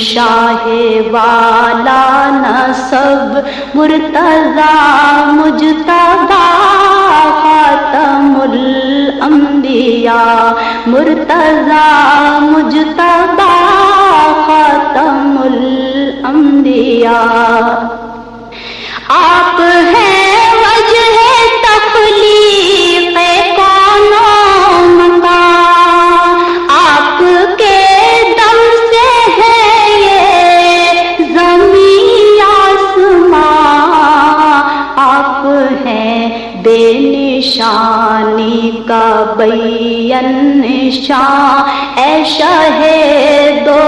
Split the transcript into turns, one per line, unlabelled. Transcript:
شاہ والا نسب مرتضی مجتبی خاتم الانبیاء مرتضی مجتبی خاتم الانبیاء آپ ہیں وجہ تخلیق کون و مکان آپ کے دم سے ہے یہ زمین آسمان آپ ہیں بے نشانی کا بین نشان اے شاہ دو